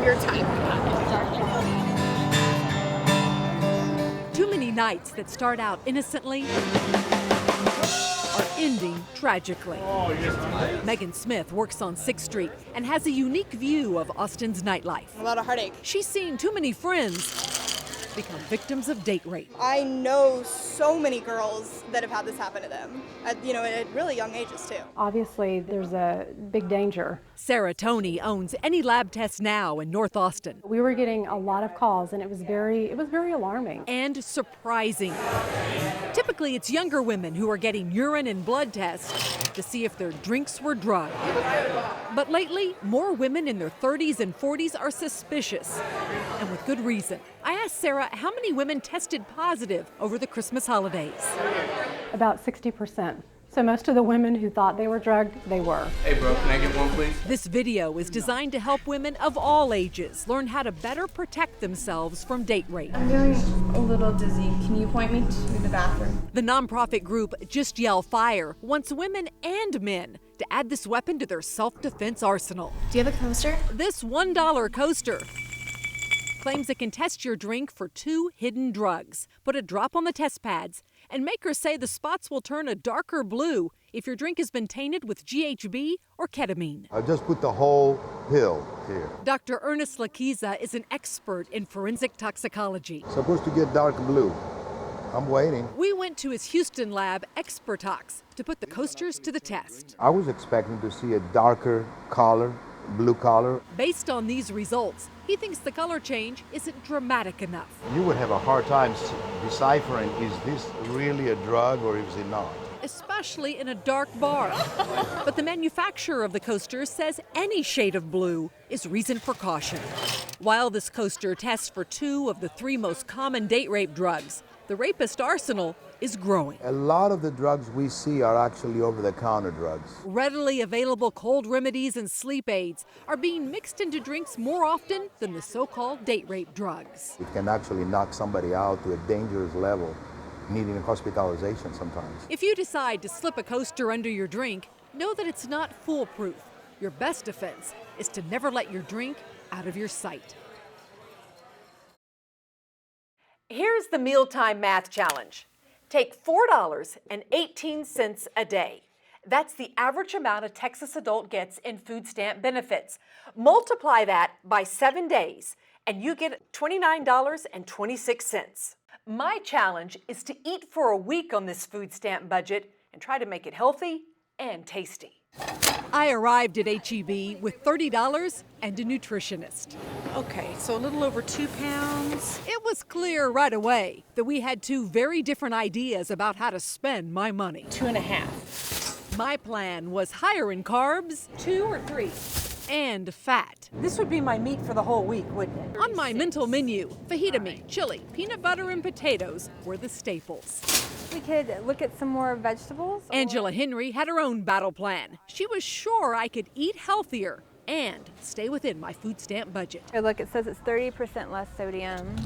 your time. Too many nights that start out innocently are ending tragically. Megan Smith works on 6th Street and has a unique view of Austin's nightlife. A lot of heartache. She's seen too many friends become victims of date rape. I know so many girls that have had this happen to them at really young ages too. Obviously, there's a big danger. Sarah Toney owns Any Lab Test Now in North Austin. We were getting a lot of calls, and it was very alarming. And surprising. Typically, it's younger women who are getting urine and blood tests to see if their drinks were drugged. But lately, more women in their 30s and 40s are suspicious, and with good reason. I asked Sarah how many women tested positive over the Christmas holidays. About 60%. So most of the women who thought they were drugged, they were. Hey bro, can I get one please? This video is designed to help women of all ages learn how to better protect themselves from date rape. I'm feeling a little dizzy. Can you point me to the bathroom? The nonprofit group Just Yell Fire wants women and men to add this weapon to their self-defense arsenal. Do you have a coaster? This $1 coaster claims it can test your drink for 2 hidden drugs. Put a drop on the test pads, and makers say the spots will turn a darker blue if your drink has been tainted with GHB or ketamine. I just put the whole pill here. Dr. Ernest Laquiza is an expert in forensic toxicology. Supposed to get dark blue. I'm waiting. We went to his Houston lab, Expertox, to put the coasters to the test. I was expecting to see a darker color, blue color. Based on these results, he thinks the color change isn't dramatic enough. You would have a hard time deciphering, is this really a drug or is it not? Especially in a dark bar. But the manufacturer of the coaster says any shade of blue is reason for caution. While this coaster tests for 2 of the 3 most common date rape drugs, the rapist arsenal is growing. A lot of the drugs we see are actually over-the-counter drugs. Readily available cold remedies and sleep aids are being mixed into drinks more often than the so-called date rape drugs. It can actually knock somebody out to a dangerous level, needing hospitalization sometimes. If you decide to slip a coaster under your drink, know that it's not foolproof. Your best defense is to never let your drink out of your sight. Here's the Mealtime Math Challenge. Take $4.18 a day. That's the average amount a Texas adult gets in food stamp benefits. Multiply that by 7 days, and you get $29.26. My challenge is to eat for a week on this food stamp budget and try to make it healthy and tasty. I arrived at H-E-B with $30 and a nutritionist. Okay, so a little over 2 pounds. It was clear right away that we had 2 very different ideas about how to spend my money. 2.5. My plan was higher in carbs, 2 or 3. and fat. This would be my meat for the whole week, wouldn't it? On my mental menu, fajita meat, chili, peanut butter, and potatoes were the staples. We could look at some more vegetables. Angela Henry had her own battle plan. She was sure I could eat healthier and stay within my food stamp budget. Here, look, it says it's 30% less sodium.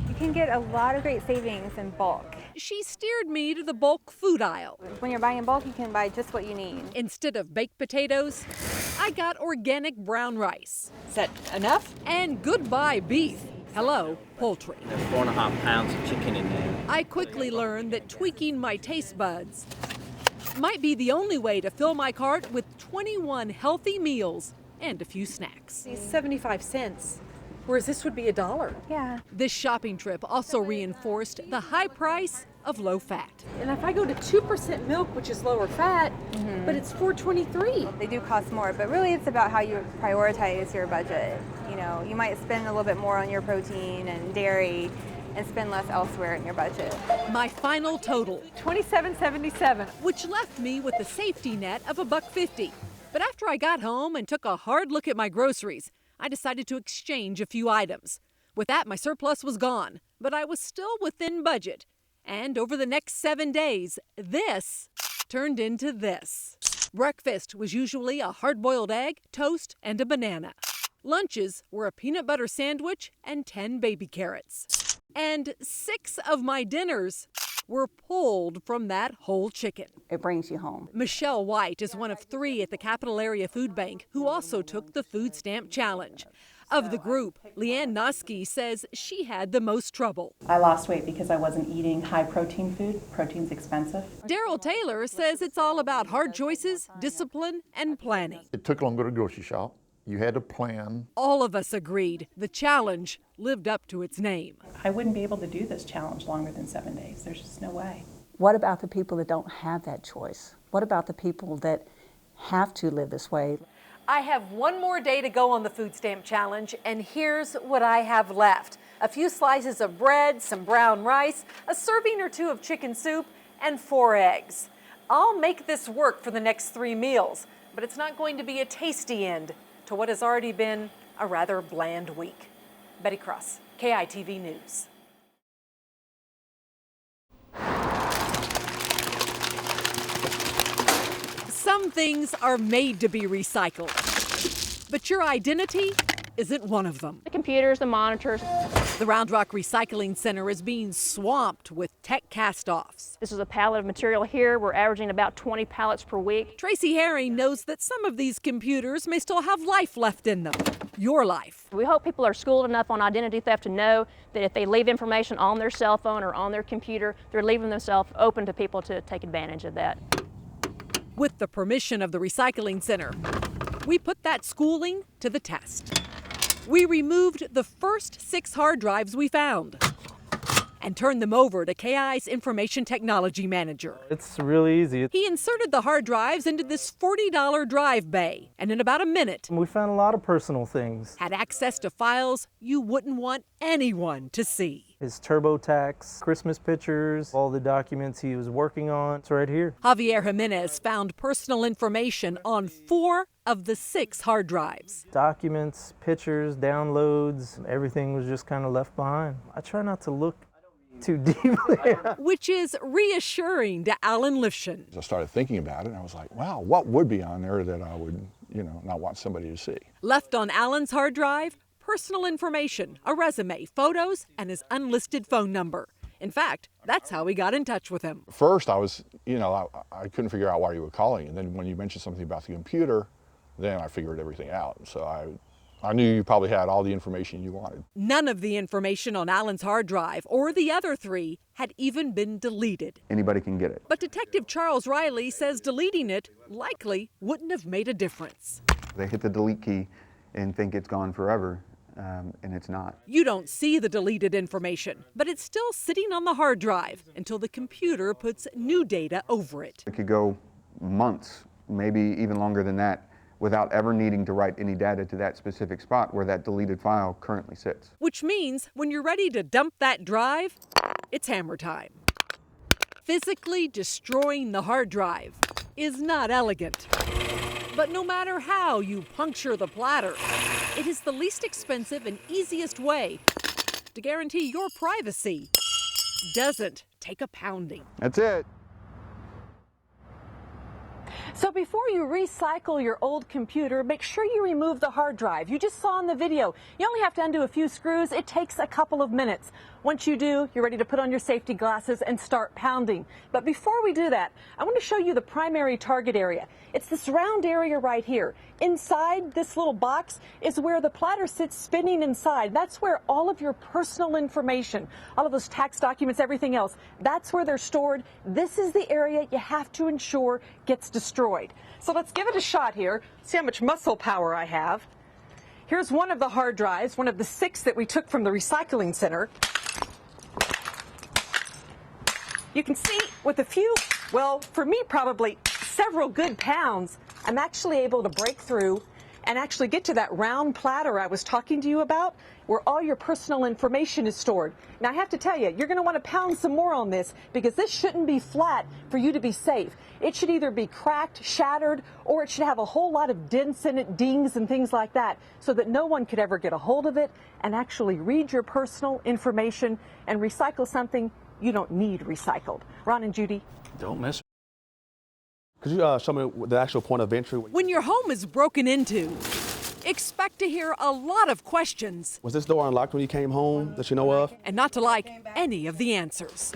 You can get a lot of great savings in bulk. She steered me to the bulk food aisle. When you're buying in bulk, you can buy just what you need. Instead of baked potatoes, I got organic brown rice. Is that enough? And goodbye beef. Hello, poultry. There's 4.5 pounds of chicken in there. I quickly learned that tweaking my taste buds might be the only way to fill my cart with 21 healthy meals and a few snacks. 75 cents. Whereas this would be $1. Yeah. This shopping trip also reinforced the high price of low fat. And if I go to 2% milk, which is lower fat, but it's $4.23. They do cost more, but really it's about how you prioritize your budget. You know, you might spend a little bit more on your protein and dairy and spend less elsewhere in your budget. My final total, $27.77. which left me with a safety net of $1.50. But after I got home and took a hard look at my groceries, I decided to exchange a few items. With that, my surplus was gone, but I was still within budget. And over the next 7 days, this turned into this. Breakfast was usually a hard-boiled egg, toast, and a banana. Lunches were a peanut butter sandwich and 10 baby carrots. And 6 of my dinners were pulled from that whole chicken. It brings you home. Michelle White is one of 3 at the Capital Area Food Bank who also took the food stamp challenge. Of the group, Leanne Noski says she had the most trouble. I lost weight because I wasn't eating high protein food. Protein's expensive. Daryl Taylor says it's all about hard choices, discipline, and planning. It took longer to grocery shop. You had to plan. All of us agreed the challenge lived up to its name. I wouldn't be able to do this challenge longer than 7 days. There's just no way. What about the people that don't have that choice? What about the people that have to live this way? I have one more day to go on the food stamp challenge, and here's what I have left. A few slices of bread, some brown rice, a serving or two of chicken soup, and 4 eggs. I'll make this work for the next 3 meals, but it's not going to be a tasty end to what has already been a rather bland week. Betty Cross, KITV News. Some things are made to be recycled, but your identity isn't one of them. The computers, the monitors. The Round Rock Recycling Center is being swamped with tech cast-offs. This is a pallet of material here. We're averaging about 20 pallets per week. Tracy Herring knows that some of these computers may still have life left in them. Your life. We hope people are schooled enough on identity theft to know that if they leave information on their cell phone or on their computer, they're leaving themselves open to people to take advantage of that. With the permission of the recycling center, we put that schooling to the test. We removed the first 6 hard drives we found and turned them over to KI's information technology manager. It's really easy. He inserted the hard drives into this $40 drive bay, and in about a minute, We found a lot of personal things. had access to files you wouldn't want anyone to see. His TurboTax, Christmas pictures, all the documents he was working on. It's right here. Javier Jimenez found personal information on 4 of the 6 hard drives. Documents, pictures, downloads, everything was just kind of left behind. I try not to look too deeply. Which is reassuring to Alan Lifshin. I started thinking about it and I was like, wow, what would be on there that I would, not want somebody to see? Left on Alan's hard drive, personal information, a resume, photos, and his unlisted phone number. In fact, that's how we got in touch with him. First, I was, I couldn't figure out why you were calling. And then when you mentioned something about the computer, then I figured everything out. So I knew you probably had all the information you wanted. None of the information on Alan's hard drive or the other 3 had even been deleted. Anybody can get it. But Detective Charles Riley says deleting it likely wouldn't have made a difference. They hit the delete key and think it's gone forever, and it's not. You don't see the deleted information, but it's still sitting on the hard drive until the computer puts new data over it. It could go months, maybe even longer than that, without ever needing to write any data to that specific spot where that deleted file currently sits. Which means when you're ready to dump that drive, it's hammer time. Physically destroying the hard drive is not elegant. But no matter how you puncture the platter, it is the least expensive and easiest way to guarantee your privacy doesn't take a pounding. That's it. So before you recycle your old computer, make sure you remove the hard drive. You just saw in the video, you only have to undo a few screws. It takes a couple of minutes. Once you do, you're ready to put on your safety glasses and start pounding. But before we do that, I want to show you the primary target area. It's this round area right here. Inside this little box is where the platter sits spinning inside. That's where all of your personal information, all of those tax documents, everything else, that's where they're stored. This is the area you have to ensure gets destroyed. So let's give it a shot here, see how much muscle power I have. Here's one of the hard drives, one of the 6 that we took from the recycling center. You can see with a few, well, for me probably several good pounds, I'm actually able to break through and actually get to that round platter I was talking to you about, where all your personal information is stored. Now I have to tell you, you're going to want to pound some more on this because this shouldn't be flat for you to be safe. It should either be cracked, shattered, or it should have a whole lot of dents in it, dings and things like that, so that no one could ever get a hold of it and actually read your personal information and recycle something you don't need recycled. Ron and Judy. Don't mess. Could you show me the actual point of entry? When your home is broken into, expect to hear a lot of questions. Was this door unlocked when you came home that you know of? And not to like any of the answers.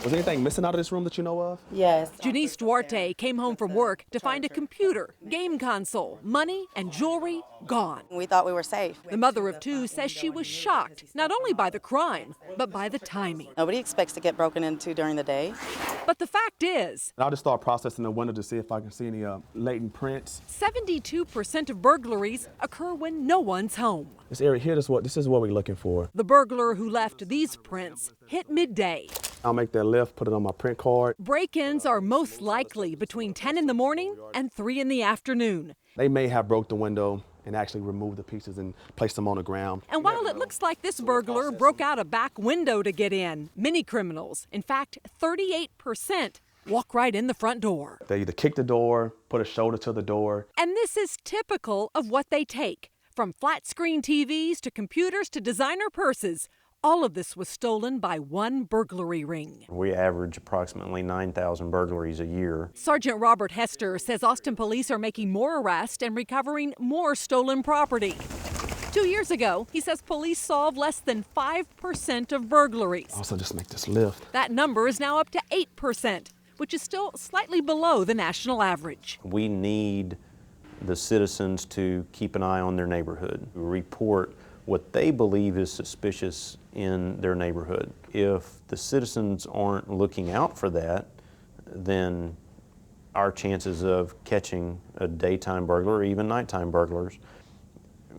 Was anything missing out of this room that you know of? Yes. Janice Duarte came home from work to find a computer, game console, money, and jewelry gone. We thought we were safe. The mother of two says she was shocked, not only by the crime, but by the timing. Nobody expects to get broken into during the day. But the fact is, I'll just start processing the window to see if I can see any latent prints. 72% of burglaries occur when no one's home. This area here, this is what we're looking for. The burglar who left these prints hit midday. I'll make that lift, put it on my print card. Break-ins are most likely between 10 in the morning and 3 in the afternoon. They may have broke the window and actually removed the pieces and placed them on the ground. And while it looks like this burglar broke out a back window to get in, many criminals, in fact 38%, walk right in the front door. They either kick the door, put a shoulder to the door. And this is typical of what they take. From flat-screen TVs to computers to designer purses, all of this was stolen by one burglary ring. We average approximately 9,000 burglaries a year. Sergeant Robert Hester says Austin police are making more arrests and recovering more stolen property. 2 years ago, he says police solved less than 5% of burglaries. Also, just make this lift. That number is now up to 8%, which is still slightly below the national average. We need the citizens to keep an eye on their neighborhood, report what they believe is suspicious in their neighborhood. If the citizens aren't looking out for that, then our chances of catching a daytime burglar or even nighttime burglars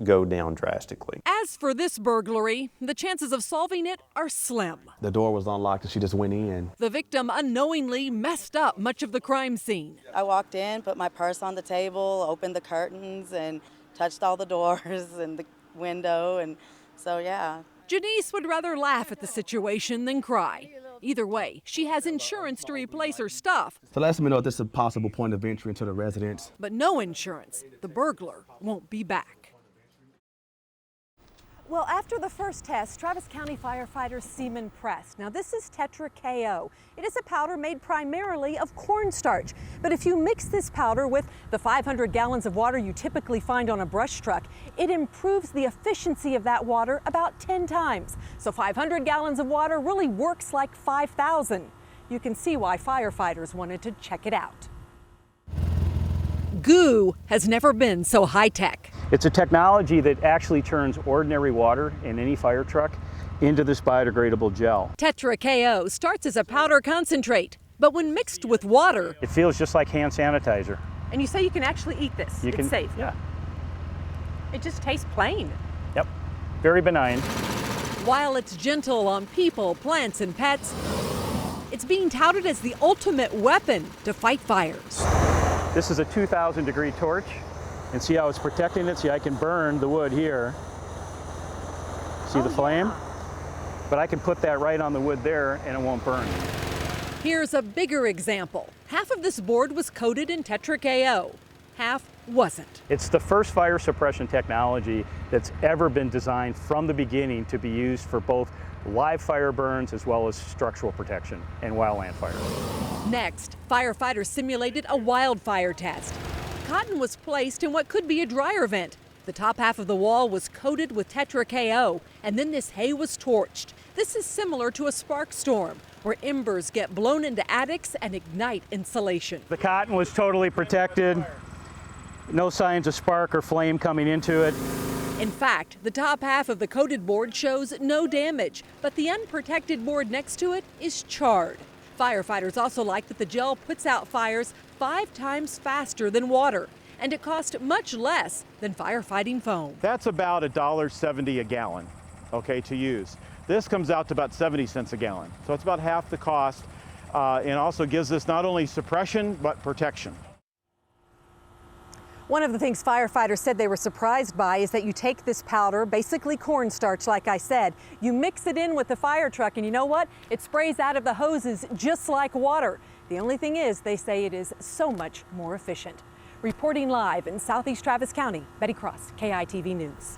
go down drastically. As for this burglary, the chances of solving it are slim. The door was unlocked and she just went in. The victim unknowingly messed up much of the crime scene. I walked in, put my purse on the table, opened the curtains, and touched all the doors and the window, and so yeah. Janice would rather laugh at the situation than cry. Either way, she has insurance to replace her stuff. So let me know if this is a possible point of entry into the residence. But no insurance. The burglar won't be back. Well, after the first test, Travis County firefighters seem impressed. Now, this is Tetra KO. It is a powder made primarily of cornstarch. But if you mix this powder with the 500 gallons of water you typically find on a brush truck, it improves the efficiency of that water about 10 times. So 500 gallons of water really works like 5,000. You can see why firefighters wanted to check it out. Goo has never been so high-tech. It's a technology that actually turns ordinary water in any fire truck into this biodegradable gel. Tetra KO starts as a powder concentrate, but when mixed with water, it feels just like hand sanitizer. And you say you can actually eat this? It's safe? Yeah. It just tastes plain. Yep, very benign. While it's gentle on people, plants, and pets, it's being touted as the ultimate weapon to fight fires. This is a 2,000 degree torch, and see how it's protecting it? See, I can burn the wood here. See the flame? Yeah. But I can put that right on the wood there and it won't burn. Here's a bigger example. Half of this board was coated in Tetra KO. Half wasn't. It's the first fire suppression technology that's ever been designed from the beginning to be used for both live fire burns as well as structural protection and wildland fires. Next, firefighters simulated a wildfire test. Cotton was placed in what could be a dryer vent. The top half of the wall was coated with Tetra KO, and then this hay was torched. This is similar to a spark storm, where embers get blown into attics and ignite insulation. The cotton was totally protected. No signs of spark or flame coming into it. In fact, the top half of the coated board shows no damage, but the unprotected board next to it is charred. Firefighters also like that the gel puts out fires 5 times faster than water, and it cost much less than firefighting foam. That's about $1.70 a gallon, okay, to use. This comes out to about 70 cents a gallon, so it's about half the cost, and also gives us not only suppression, but protection. One of the things firefighters said they were surprised by is that you take this powder, basically cornstarch like I said, you mix it in with the fire truck, and you know what? It sprays out of the hoses just like water. The only thing is, they say it is so much more efficient. Reporting live in Southeast Travis County, Betty Cross, KITV News.